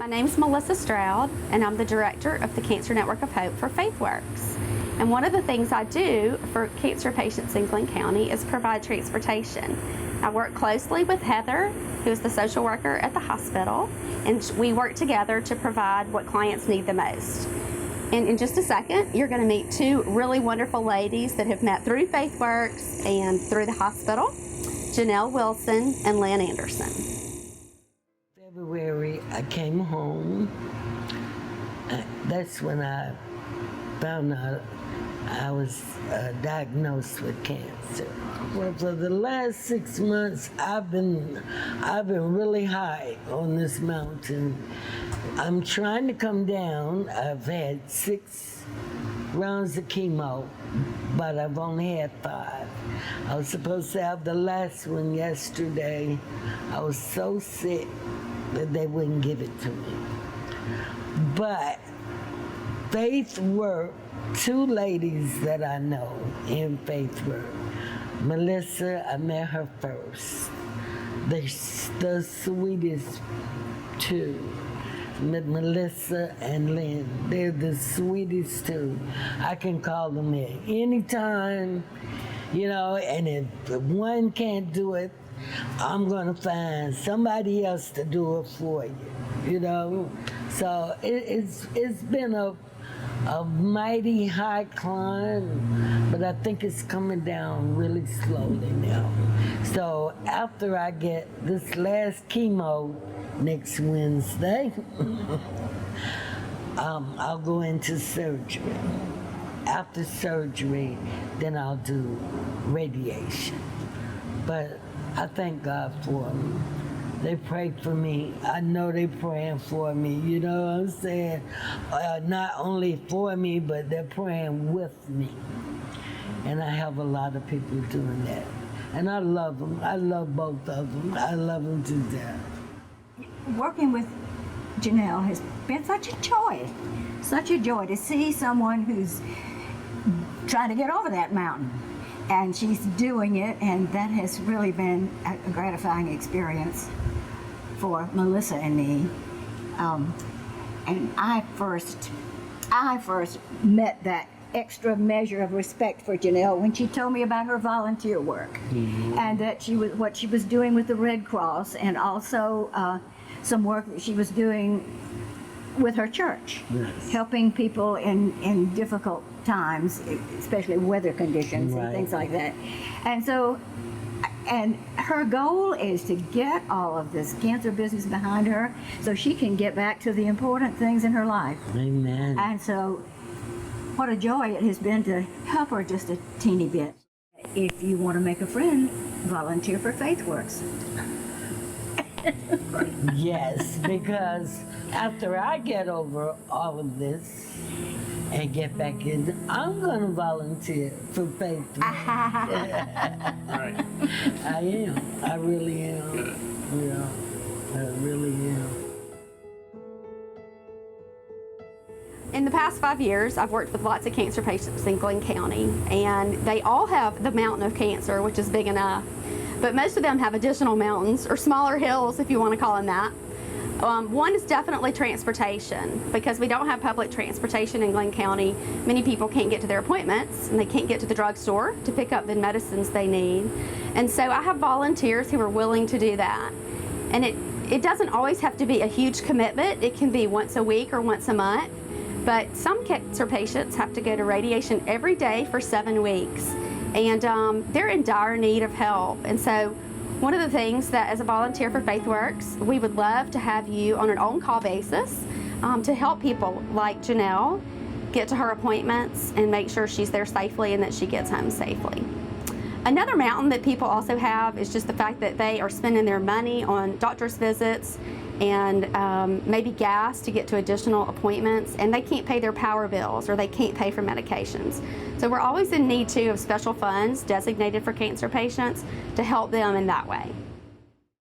My name's Melissa Stroud, and I'm the director of the Cancer Network of Hope for FaithWorks. And one of the things I do for cancer patients in Glenn County is provide transportation. I work closely with Heather, who is the social worker at the hospital, and we work together to provide what clients need the most. And in just a second, you're going to meet two really wonderful ladies that have met through FaithWorks and through the hospital, Janelle Wilson and Lynn Anderson. February, I came home. That's when I found out I was diagnosed with cancer. Well, for the last 6 months, I've been really high on this mountain. I'm trying to come down. I've had 6 rounds of chemo, but I've only had 5. I was supposed to have the last one yesterday. I was so sick that they wouldn't give it to me. But FaithWorks, 2 ladies that I know in FaithWorks. Melissa, I met her first. The sweetest 2. Melissa and Lynn, they're the sweetest 2. I can call them in anytime, and if one can't do it, I'm gonna find somebody else to do it for you, So it's been a mighty high climb, but I think it's coming down really slowly now. So after I get this last chemo next Wednesday, I'll go into surgery. After surgery, then I'll do radiation. But I thank God for them. They pray for me. I know they're praying for me, you know what I'm saying? Not only for me, but they're praying with me. And I have a lot of people doing that. And I love them. I love both of them. I love them to death. Working with Janelle has been such a joy to see someone who's trying to get over that mountain. And she's doing it, and that has really been a gratifying experience for Melissa and me. And I first met that extra measure of respect for Janelle when she told me about her volunteer work, and that what she was doing with the Red Cross, and also some work that she was doing with her church, yes, helping people in difficult times, especially weather conditions, right, and things like that. And her goal is to get all of this cancer business behind her so she can get back to the important things in her life. Amen. And so what a joy it has been to help her just a teeny bit. If you want to make a friend, volunteer for FaithWorks. Yes, because after I get over all of this and get back in, I'm going to volunteer for FaithWorks. Right. I am. I really am. I really am. In the past 5 years, I've worked with lots of cancer patients in Glenn County, and they all have the mountain of cancer, which is big enough. But most of them have additional mountains, or smaller hills, if you want to call them that. One is definitely transportation. Because we don't have public transportation in Glenn County, many people can't get to their appointments, and they can't get to the drugstore to pick up the medicines they need. And so I have volunteers who are willing to do that. And it doesn't always have to be a huge commitment. It can be once a week or once a month. But some cancer patients have to go to radiation every day for 7 weeks. And they're in dire need of help. And so one of the things that as a volunteer for FaithWorks, we would love to have you on an on-call basis to help people like Janelle get to her appointments and make sure she's there safely and that she gets home safely. Another mountain that people also have is just the fact that they are spending their money on doctor's visits and maybe gas to get to additional appointments, and they can't pay their power bills or they can't pay for medications. So we're always in need too of special funds designated for cancer patients to help them in that way.